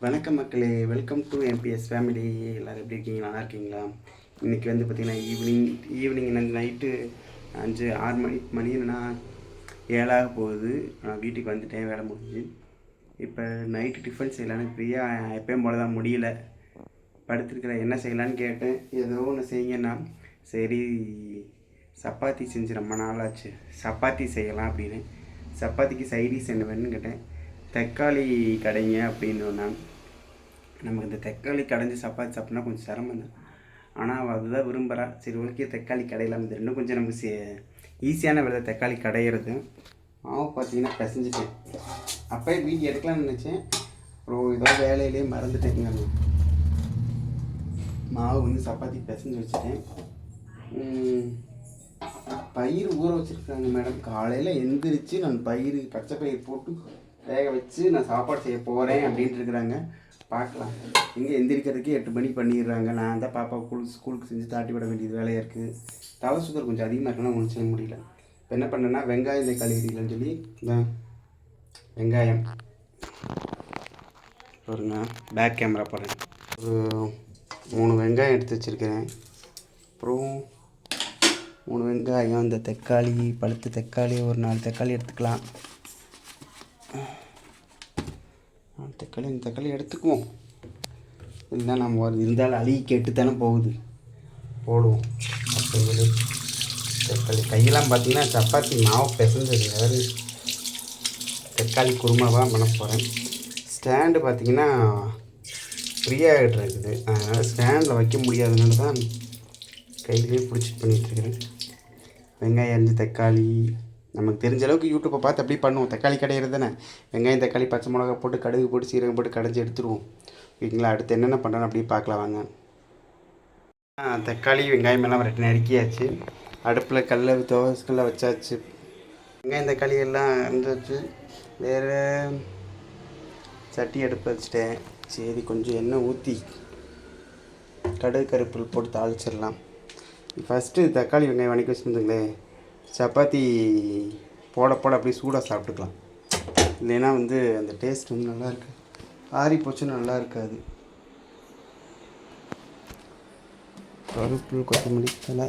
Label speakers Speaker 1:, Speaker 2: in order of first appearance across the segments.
Speaker 1: வணக்கம் மக்களே, welcome to MBS family. எல்லோரும் எப்படி இருக்கீங்க? நல்லா இருக்கீங்களா? இன்றைக்கி வந்து பார்த்திங்கன்னா ஈவினிங் நைட்டு 5-6 மணி என்னன்னா 7 போகுது. நான் வீட்டுக்கு வந்துட்டேன், வேலை முடிஞ்சு. இப்போ நைட்டு டிஃபன் செய்யலான்னு ஃப்ரீயா எப்பயும் போல தான் முடியல. படுத்துருக்கிறேன், என்ன செய்யலான்னு கேட்டேன். ஏதோ ஒன்று செய்யுங்கன்னா சரி சப்பாத்தி செஞ்சு ரொம்ப நாள் ஆச்சு, சப்பாத்தி செய்யலாம் அப்படின்னு. சப்பாத்திக்கு சைடிஷ் என்ன வேணும்னு கேட்டேன். தக்காளி கடைங்க அப்படின்னு நான் நமக்கு இந்த தக்காளி கடைஞ்சி சப்பாத்தி சாப்பிட்னா கொஞ்சம் சிரமம் தான். ஆனால் அவள் அதுதான் விரும்புகிறா. சரி ஓகே, தக்காளி கடையில் இந்த ரெண்டும் கொஞ்சம் நமக்கு ஈஸியான வேலை தக்காளி கடையிறது. மாவு பார்த்தீங்கன்னா பிசைஞ்சிட்டேன். அப்போயே வீட்டு எடுக்கலாம்னு நினச்சேன், அப்புறம் ஏதோ வேலையிலேயே மறந்துட்டேங்க. மாவு வந்து சப்பாத்தி பிசைஞ்சு வச்சுட்டேன். பயிர் ஊற வச்சுருக்காங்க மேடம். காலையில் எந்திரிச்சு நான் பச்சை பயிர் போட்டு வேக வச்சு நான் சாப்பாடு செய்ய போகிறேன் அப்படின்ட்டு இருக்கிறாங்க. பார்க்கலாம். இங்கே எந்திரிக்கிறதுக்கு 8 மணி பண்ணிடுறாங்க. நான் தான் பாப்பா ஸ்கூலுக்கு செஞ்சு தாட்டி விட வேண்டியது வேலையாக இருக்குது. தலை சுகர் கொஞ்சம் அதிகமாக இருக்குன்னா ஒன்றும் செய்ய முடியல. இப்போ என்ன பண்ணேன்னா வெங்காயம் இந்த கழுவிடலன்னு சொல்லி இந்த வெங்காயம் பாருங்க, பேக் கேமரா போடுறேன். ஒரு 3 வெங்காயம் எடுத்து வச்சுருக்கிறேன். அப்புறம் 3 வெங்காயம், இந்த தக்காளி, பழுத்த தக்காளி ஒரு 4 தக்காளி எடுத்துக்கலாம். இந்த தக்காளி எடுத்துக்குவோம். இல்லை நம்ம இருந்தாலும் அழுகி கெட்டு தானே போகுது, போடுவோம். அப்போ தக்காளி கையெல்லாம் பார்த்தீங்கன்னா சப்பாத்தி மாவு பிசைஞ்சது. அதாவது தக்காளி குருமாவாக பண்ண போகிறேன். ஸ்டாண்டு பார்த்திங்கன்னா ஃப்ரீயாகிட்டு இருக்குது. அதனால் ஸ்டாண்டில் வைக்க முடியாதனால தான் கையிலே பிடிச்சிட்டு பண்ணிகிட்ருக்கிறேன். வெங்காயம் அரிஞ்சு தக்காளி நமக்கு தெரிஞ்ச அளவுக்கு யூடியூப்பை பார்த்து அப்படி பண்ணுவோம். தக்காளி கடையிறது தானே. வெங்காயம் தக்காளி பச்சை மிளகா போட்டு கடுகு போட்டு சீரகம் போட்டு கடைஞ்சி எடுத்துருவோம். ஓகேங்களா? அடுத்து என்னென்ன பண்ணுறோன்னு அப்படியே பார்க்கலாம் வாங்க. தக்காளி வெங்காயம் எல்லாம் நறுக்கியாச்சு. அடுப்பில் தோசைக்கல்ல வச்சாச்சு. வெங்காயம் தக்காளி எல்லாம் இருந்துச்சு. வேறு சட்டி அடுப்பு வச்சுட்டேன். சரி கொஞ்சம் எண்ணெய் ஊற்றி கடுகு கருப்பில் போட்டு தாளிச்சிடலாம். ஃபஸ்ட்டு தக்காளி வெங்காயம் வணக்கி வச்சுருந்துங்களே, சப்பாத்தி போட அப்படியே சூடாக சாப்பிட்டுக்கலாம். இல்லைன்னா வந்து அந்த டேஸ்ட் வந்து நல்லா இருக்கு, ஆறி போச்சுன்னு நல்லா இருக்காது. கருப்பு கொத்தமல்லி தலை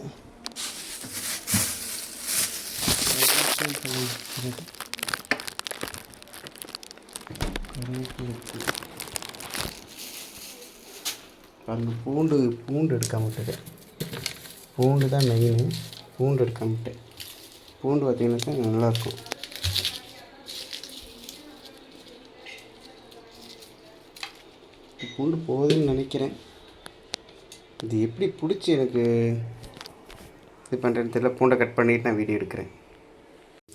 Speaker 1: பூண்டு எடுக்காம விட்டது. பூண்டு தான் மெயின். பூண்டு எடுக்காம விட்டேன். பூண்டு பார்த்திங்கனாக்கா நல்லாயிருக்கும். பூண்டு போகுதுன்னு நினைக்கிறேன். இது எப்படி பிடிச்சி எனக்கு இது பண்ணுறேன்னு தெரியல. பூண்டை கட் பண்ணிவிட்டு நான் வீடியோ எடுக்கிறேன்.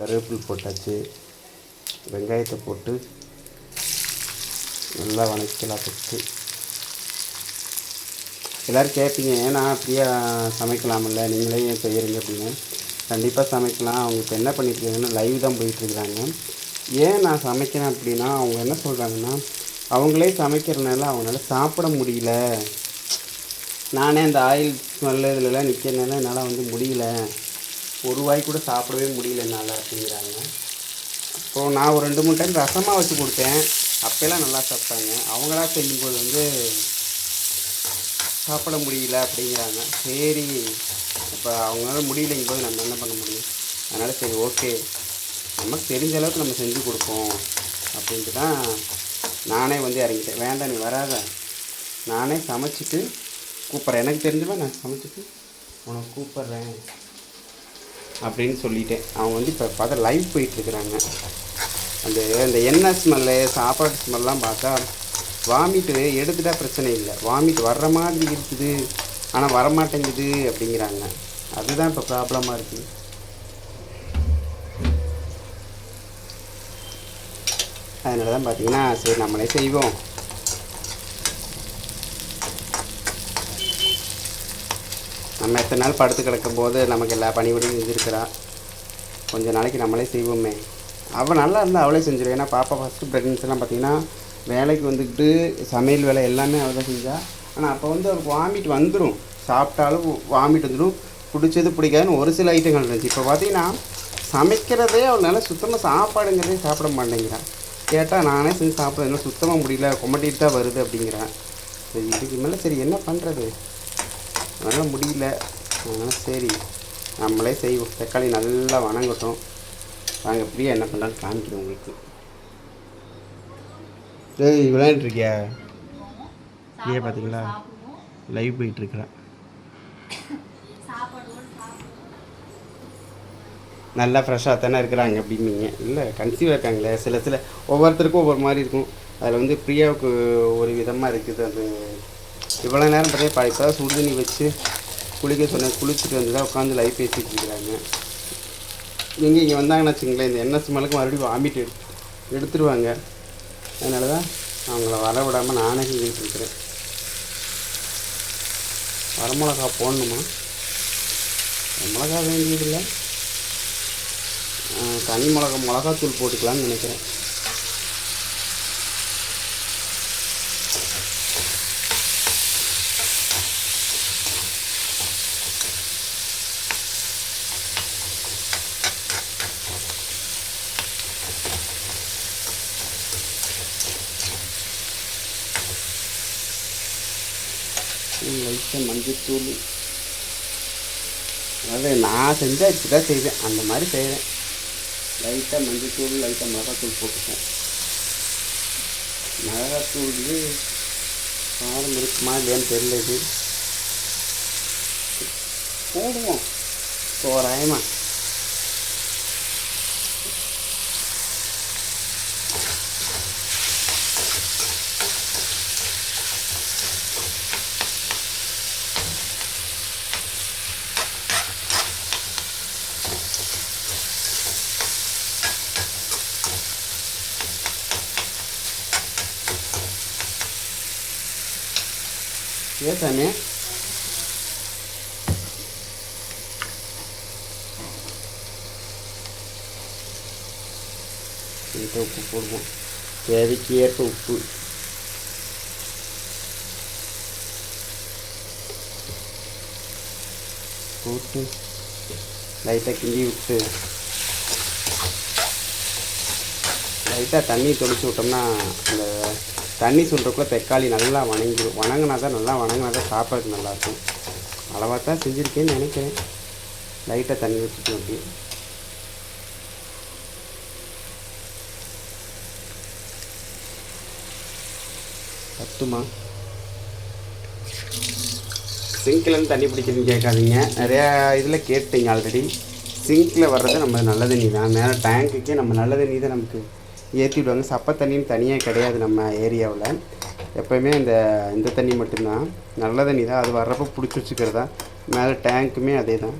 Speaker 1: கருவேப்பிலை போட்டாச்சு. வெங்காயத்தை போட்டு நல்லா வணக்கலாம். ஃபஸ்ட்டு எல்லோரும் கேட்பீங்க, ஏன்னா ஃப்ரீயாக சமைக்கலாமில்ல, நீங்களே ஏன் செய்கிறீங்க அப்படின்னு. கண்டிப்பாக சமைக்கலாம். அவங்க இப்போ என்ன பண்ணிட்டுருக்காங்கன்னா லைவ் தான் போயிட்டுருக்குறாங்க. ஏன் நான் சமைக்கிறேன் அப்படின்னா, அவங்க என்ன சொல்கிறாங்கன்னா, அவங்களே சமைக்கிறனால அவங்களால சாப்பிட முடியல. நானே அந்த ஆயில் ஸ்மெல்லு இதிலலாம் நிற்கிறனால என்னால் வந்து முடியல, ஒரு வாய் கூட சாப்பிடவே முடியல என்னால் அப்படிங்கிறாங்க. அப்போது நான் ஒரு 2-3 டைம் ரசமாக வச்சு கொடுத்தேன். அப்போல்லாம் நல்லா சாப்பிட்டாங்க. அவங்களா செய்யும்போது வந்து சாப்பிட முடியல அப்படிங்கிறாங்க. சரி, இப்போ அவங்களால முடியலைங்கும்போது நம்ம என்ன பண்ண முடியும்? அதனால் சரி ஓகே, நமக்கு தெரிஞ்ச அளவுக்கு நம்ம செஞ்சு கொடுப்போம் அப்படின்ட்டு தான் நானே வந்து இறங்கிட்டேன். வேண்டாம் நீ வராத, நானே சமைச்சிட்டு கூப்பிட்றேன், எனக்கு தெரிஞ்சவன் நான் சமைச்சிட்டு உனக்கு கூப்பிட்றேன் அப்படின்னு சொல்லிட்டேன். அவங்க வந்து இப்போ பார்த்தா லைவ் போயிட்டுருக்குறாங்க. அந்த எண்ணெய் ஸ்மெல்லு, சாப்பாடு ஸ்மெல்லாம் பார்த்தா வாமிட்டு எடுத்துட்டா பிரச்சனை இல்லை, வாமிட் வர்ற மாதிரி இருக்குது ஆனால் வரமாட்டேங்குது அப்படிங்கிறாங்க. அதுதான் இப்போ ப்ராப்ளமாக இருக்குது. அதனால தான் பார்த்தீங்கன்னா சரி நம்மளே செய்வோம். நம்ம எத்தனை நாள் படுத்து கிடக்கும் போது நமக்கு எல்லா பணிபடியும் செஞ்சுருக்கிறா. கொஞ்சம் நாளைக்கு நம்மளே செய்வோமே. அவள் நல்லா இருந்தால் அவளே செஞ்சிடும். ஏன்னா பாப்பா ஃபஸ்ட்டு ப்ரெக்னன்சிலாம் பார்த்திங்கன்னா வேலைக்கு வந்துக்கிட்டு சமையல் வேலை எல்லாமே அவள் தான் செஞ்சாள். ஆனால் அப்போ வந்து அவளுக்கு வாமிட் வந்துடும், சாப்பிட்டாலும் வாமிட் வந்துடும். பிடிச்சது பிடிக்காதுன்னு ஒரு சில ஐட்டங்கள் இருந்துச்சு. இப்போ பார்த்திங்கன்னா சமைக்கிறதே அவளால் சுத்தமாக சாப்பாடுங்கிறதே சாப்பிட மாட்டேங்கிறான். கேட்டால் நானே செஞ்சு சாப்பிட இன்னும் சுத்தமாக முடியல, கொமட்டிட்டு தான் வருது அப்படிங்கிறேன். சரி இதுக்கு மேலே சரி என்ன பண்ணுறது, அதனால் முடியல. அதனால் சரி நம்மளே செய்வோம். தக்காளி நல்லா வணங்கட்டும். வாங்க எப்படியா என்ன பண்ணலான்னு காமிக்கிறேன் உங்களுக்கு. ஏய் விளையாண்டுருக்கியா? ஏன் பார்த்தீங்களா லைவ் போயிட்டுருக்குறேன். நல்லா ஃப்ரெஷ்ஷாக தானே இருக்கிறாங்க அப்படின்னீங்க. இல்லை கன்சீவாக இருக்காங்களே, சில ஒவ்வொருத்தருக்கும் ஒவ்வொரு மாதிரி இருக்கும். அதில் வந்து பிரியாவுக்கு ஒரு விதமாக இருக்குது. அது இவ்வளோ நேரம் பார்த்தா இப்போ தான் சுடுதண்ணி வச்சு குளிக்க சொன்னேன். குளிச்சுட்டு வந்து தான் உட்காந்து லைவ் பேசிகிட்டு இருக்கிறாங்க. நீங்கள் இங்கே வந்தாங்கன்னு வச்சுங்களேன், இந்த எண்ணெய் ஸ்மெல்லுக்கு மறுபடியும் வாமிட்டு எடுத்துருவாங்க. அதனால தான் அவங்கள வர விடாமல் நானே செஞ்சுட்டு இருக்கிறேன். வரமிளகா போடணுமா? மிளகா வேண்டியதில்லை, தனி மிளகாத்தூள் போட்டுக்கலான்னு நினைக்கிறேன். லைட்டாக மஞ்சத்தூள், அதாவது நான் செஞ்சால் இப்படி தான் செய்வேன், அந்த மாதிரி செய்வேன். லைட்டாக மஞ்சத்தூள், லைட்டாக மிளகாத்தூள் போட்டுப்பேன். மிளகாத்தூள் காரம் இருக்குமா இல்லையான்னு தெரியல, இது போடுவோம் தோராயமாக. ஏசாமி உப்பு போடுவோம், தேவைக்கு ஏற்ப உப்பு. போட்டு லைட்டாக கிண்டி விட்டு லைட்டாக தண்ணி தொளிச்சு விட்டோம்னா அந்த தண்ணி சொல்கிறக்குள்ள தக்காளி நல்லா வணங்கிடும். வணங்கினா தான் சாப்பாடுக்கு நல்லாயிருக்கும். அளவாக தான் செஞ்சுருக்கேன்னு நினைக்கிறேன். லைட்டாக தண்ணி வச்சுட்டு அப்படி பத்துமா? சிங்க்லேருந்து தண்ணி பிடிக்கிறதுன்னு கேட்காதீங்க, நிறையா இதில் கேட்டீங்க ஆல்ரெடி. சிங்க்கில் வர்றது நம்ம நல்ல தண்ணி தான். மேலே டேங்க்குக்கே நம்ம நல்ல தண்ணி தான் நமக்கு ஏற்றி விடுவாங்க. சப்பை தண்ணின்னு தனியாக கிடையாது நம்ம ஏரியாவில். எப்போயுமே இந்த தண்ணி மட்டும்தான், நல்ல தண்ணி தான். அது வர்றப்போ பிடிச்சி வச்சுக்கிறதா. மேலே டேங்க்குமே அதே தான்.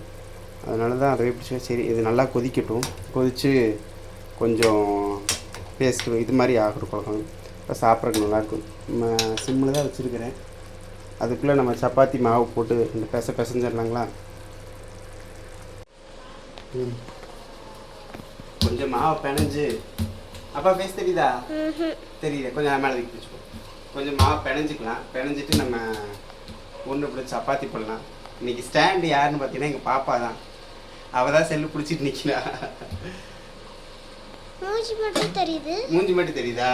Speaker 1: அதனால தான் அதை பிடிச்சி. சரி இது நல்லா கொதிக்கட்டும். கொதித்து கொஞ்சம் பேஸ்ட்டு இது மாதிரி ஆகட்டும் குழம்பு. இப்போ சாப்பிட்றதுக்கு நல்லாயிருக்கும். நம்ம சிம்மில் தான் வச்சுருக்கிறேன். அதுக்குள்ளே நம்ம சப்பாத்தி மாவு போட்டு இந்த பிசைஞ்சிடலாங்களா? கொஞ்சம் மாவை பிணைஞ்சு, அப்பா பேச தெரியுதா? தெரியல, கொஞ்சம் மேலே பிடிச்சிப்போம். கொஞ்சம் மாவு பிணைஞ்சிக்கலாம். பிணைஞ்சிட்டு நம்ம ஒன்று பிடிச்சி சப்பாத்தி பண்ணலாம். இன்றைக்கி ஸ்டாண்டு யாருன்னு பார்த்தீங்கன்னா எங்கள் பாப்பா தான். அவள் தான் செல்லு பிடிச்சிட்டு நிற்கிறா. மூஞ்சி மட்டும் தெரியுதா?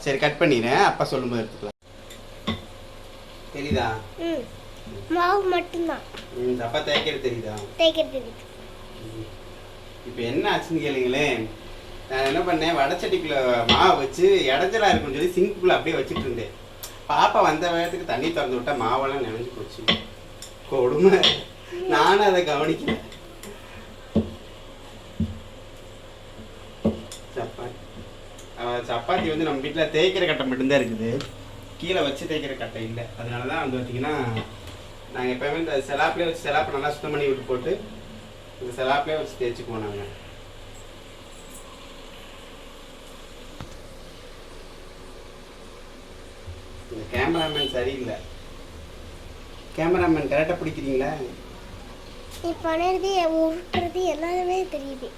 Speaker 1: சரி கட் பண்ணிடுறேன், அப்பா சொல்லும்போது எடுத்துக்கலாம். தெரியுதா?
Speaker 2: மாவு மட்டும்தான்.
Speaker 1: அப்பா தேய்க்கிறது தெரியுதா?
Speaker 2: தெரியுது.
Speaker 1: இப்போ என்ன ஆச்சுன்னு கேளுங்களேன். நான் என்ன பண்ணேன், வடச்சட்டிக்குள்ளே மாவு வச்சு இடைஞ்சலாக இருக்குன்னு சொல்லி சிங்க்குள்ளே அப்படியே வச்சுட்டு இருந்தேன். பாப்பா வந்த வேகத்துக்கு தண்ணி திறந்து விட்டா மாவெல்லாம் நினைஞ்சு போச்சு. கொடுமை, நானும் அதை கவனிக்கல. சப்பாத்தி வந்து நம்ம வீட்டில் தேய்க்கிற கட்டை மட்டும்தான் இருக்குது, கீழே வச்சு தேய்க்கிற கட்டை இல்லை. அதனால தான் வந்து பார்த்திங்கன்னா நாங்கள் எப்போயுமே இந்த செலாப்லேயே வச்சு செலாப்பை நல்லா சுத்தம் பண்ணி விட்டு போட்டு இந்த செலாப்லேயே வச்சு தேய்ச்சிக்குவோம் நாங்கள். இந்த கேமராமேன் சரியில்லை. கேமராமேன் கரெக்டாக பிடிக்கிறீங்களா?
Speaker 2: நீ பண்ணுறது உருட்டுறது எல்லாமே தெரியுது.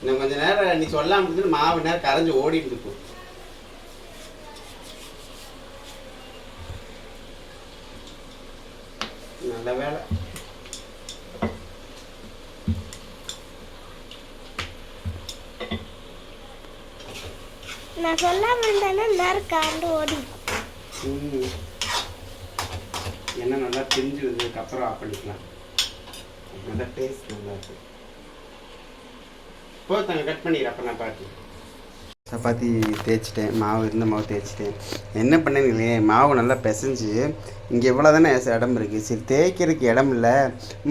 Speaker 1: இன்னும் கொஞ்சம் நேரம் நீ சொல்லாம இருந்துட்டு மாவு நேரம் கரைஞ்சி ஓடிட்டு இருக்கும். நல்ல வேலை.
Speaker 2: நான் சொல்லாமல் இருந்தேன்னா நேரம் காண்டு ஓடி.
Speaker 1: எண்ணெய் நல்லா பிரிஞ்சுதுக்கு அப்புறம் ஆஃப் பண்ணிக்கலாம். நல்லா டேஸ்ட் நல்லா இருக்கு. போத்தாங்க கட் பண்ணிடுறேன். அப்போ நான் பார்த்து சப்பாத்தி தேய்ச்சிட்டேன். மாவு இருந்த மாவு தேய்ச்சிட்டேன். என்ன பண்ணேன்னு மாவு நல்லா பிசைஞ்சு இங்கே எவ்வளோ தானே இடம் இருக்குது. சரி தேய்க்கிறதுக்கு இடம் இல்லை,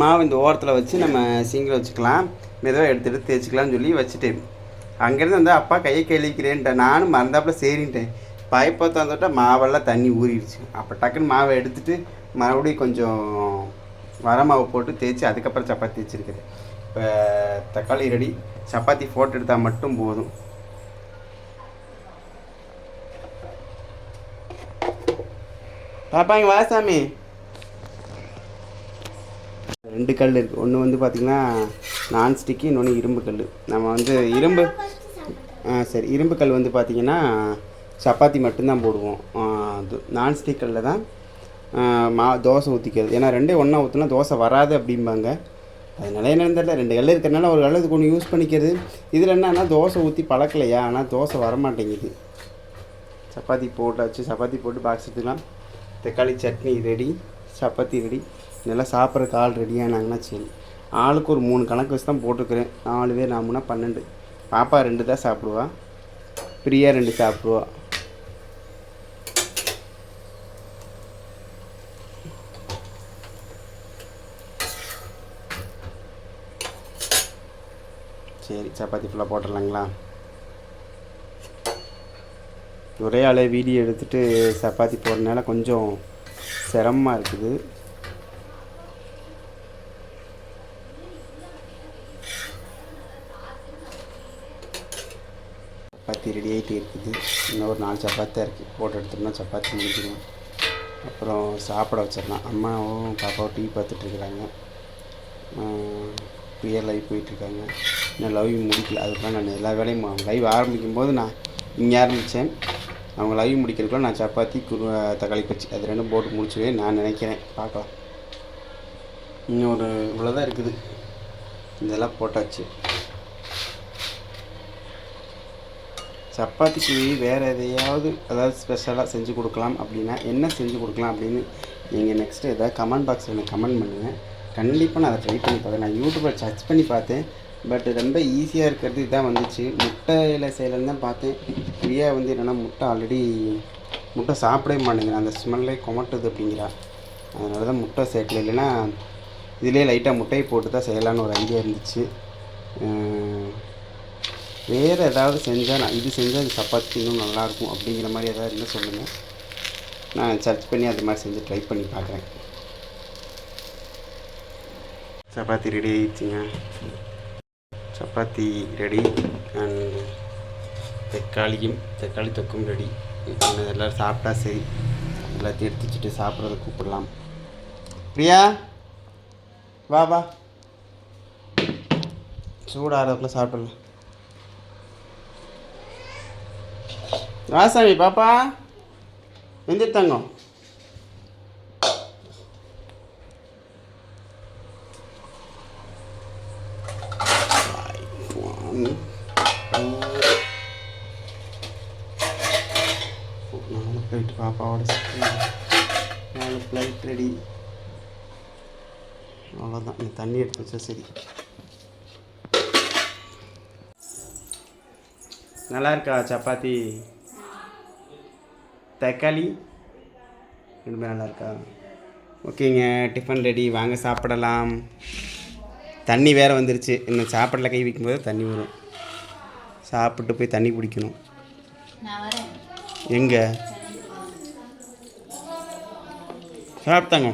Speaker 1: மாவு இந்த ஓரத்தில் வச்சு நம்ம சிங்கில் வச்சுக்கலாம், மெதுவாக எடுத்துகிட்டு தேய்ச்சிக்கலாம்னு சொல்லி வச்சுட்டேன். அங்கேருந்து வந்து அப்பா கையை கழுவிக்கிறேன்ட்டேன். நானும் மறந்தாப்புல சரின்ட்டேன். பைப்பை தந்துவிட்டால் மாவெல்லாம் தண்ணி ஊறிடுச்சு. அப்போ டக்குன்னு மாவை எடுத்துகிட்டு மறுபடியும் கொஞ்சம் வர மாவு போட்டு தேய்ச்சி அதுக்கப்புறம் சப்பாத்தி தேய்ச்சிருக்கிறேன். இப்போ தக்காளி ரெடி. சப்பாத்தி ஃபோட்டோ எடுத்தால் மட்டும் போதும். பாப்பா இங்கே வாசாமி. 2 கல் இருக்குது. ஒன்று வந்து பார்த்திங்கன்னா நான்ஸ்டிக்கு, இன்னொன்று இரும்பு கல். நம்ம வந்து இரும்பு சரி இரும்பு கல் வந்து பார்த்திங்கன்னா சப்பாத்தி மட்டும்தான் போடுவோம். நான்ஸ்டிக் கல்லில் தான் தோசை ஊற்றிக்கிறது. ஏன்னா 2 ஒன்றா ஊற்றினா தோசை வராது அப்படிம்பாங்க. அதனால என்னன்னு தெரியல, 2 கல் இருக்கிறனால ஒரு கல் இதுக்கு ஒன்று யூஸ் பண்ணிக்கிறது. இதில் என்னன்னா தோசை ஊற்றி பழக்கலையா, ஆனால் தோசை வரமாட்டேங்குது. சப்பாத்தி போட்டாச்சு. சப்பாத்தி போட்டு பாக்ஸ் எடுத்துக்கலாம். தக்காளி சட்னி ரெடி, சப்பாத்தி ரெடி. நல்லா சாப்பிட்றதுக்கு ஆள் ரெடியானாங்கன்னா சரி. ஆளுக்கு ஒரு 3 கணக்கு வச்சு தான் போட்டுக்கிறேன். 4 பேர், 4 12. பாப்பா 2 தான் சாப்பிடுவா, பிரியா 2 சாப்பிடுவா. சரி சப்பாத்தி ஃபுல்லாக போட்டுடலாங்களா? ஒரே ஆளே வீடியோ எடுத்துகிட்டு சப்பாத்தி போடுறதுனால கொஞ்சம் சிரமமாக இருக்குது. சப்பாத்தி ரெடி ஆகிட்டு இருக்குது. இன்னும் ஒரு 4 சப்பாத்தி தான் இருக்குது. போட்டு எடுத்தோம்னா சப்பாத்தி முடிஞ்சிடும். அப்புறம் சாப்பிட வச்சிடலாம். அம்மாவும் பாப்பாவும் டிவி பார்த்துட்ருக்குறாங்க. பிரியா லைவ் போயிட்டுருக்காங்க. இன்னும் லைவ் முடிக்கல. அதுக்கெலாம் நான் எல்லா வேலையும் லைவ் ஆரம்பிக்கும் போது நான் இங்கே ஆரம்பித்தேன். அவங்க லைவ் முடிக்கிறதுக்குள்ள நான் சப்பாத்தி தக்காளி பச்சி அது 2 போட்டு முடிச்சுவேன் நான் நினைக்கிறேன். பார்க்கலாம். இன்னும் ஒரு இவ்வளோதான் இருக்குது. இதெல்லாம் போட்டாச்சு. சப்பாத்திக்கு வேறு எதையாவது அதாவது ஸ்பெஷலாக செஞ்சு கொடுக்கலாம் அப்படின்னா என்ன செஞ்சு கொடுக்கலாம் அப்படின்னு நீங்கள் நெக்ஸ்ட்டு எதாவது கமெண்ட் பாக்ஸில் எனக்கு கமெண்ட் பண்ணுங்கள். கண்டிப்பாக நான் அதை ட்ரை பண்ணி பார்க்குறேன். நான் யூடியூப்பில் சர்ச் பண்ணி பார்த்தேன். பட் ரொம்ப ஈஸியாக இருக்கிறது இதான் வந்துச்சு. முட்டையில் செய்யலன்னு தான் பார்த்தேன். பிரியா வந்து என்னென்னா முட்டை சாப்பிடவே மாட்டேங்கிறேன். அந்த ஸ்மெல்லே கொமட்டுது அப்படிங்கிறா. அதனால தான் முட்டை சேர்க்கல. இல்லைன்னா இதிலே லைட்டாக முட்டையை போட்டு தான் செய்யலான்னு ஒரு ஐடியா இருந்துச்சு. வேறு ஏதாவது செஞ்சால் நான் இது செஞ்சால் அது சப்பாத்தி இன்னும் நல்லாயிருக்கும் அப்படிங்கிற மாதிரி ஏதாவது இருந்தால் சொல்லுங்கள். நான் சர்ச் பண்ணி அது மாதிரி செஞ்சு ட்ரை பண்ணி பார்க்குறேன். சப்பாத்தி ரெடி ஆகிடுச்சிங்க. சப்பாத்தி ரெடி அண்ட் தக்காளி தொக்கும் ரெடி. எல்லோரும் சாப்பிட்டா சரி. எல்லாத்தையும் எடுத்து வச்சுட்டு சாப்பிட்றத கூப்பிடலாம். பிரியா வா வா, சூடாகிறதுக்குள்ள சாப்பிடலாம். ராசாமி பாப்பா எந்திரித்தாங்க. பிளேட் பாப்பாவோட 4 பிளேட் ரெடி. அவ்வளோதான். நீ தண்ணி எடுத்து வச்சா சரி. நல்லா இருக்கா சப்பாத்தி? தக்காளி 2 நல்லா இருக்கா? ஓகேங்க, டிஃபன் ரெடி. வாங்க சாப்பிடலாம். தண்ணி வேறு வந்துருச்சு. இன்னும் சாப்பிடல கை வைக்கும்போது தண்ணி வரும். சாப்பிட்டு போய் தண்ணி பிடிக்கணும். எங்கே சாப்பிட்டாங்க?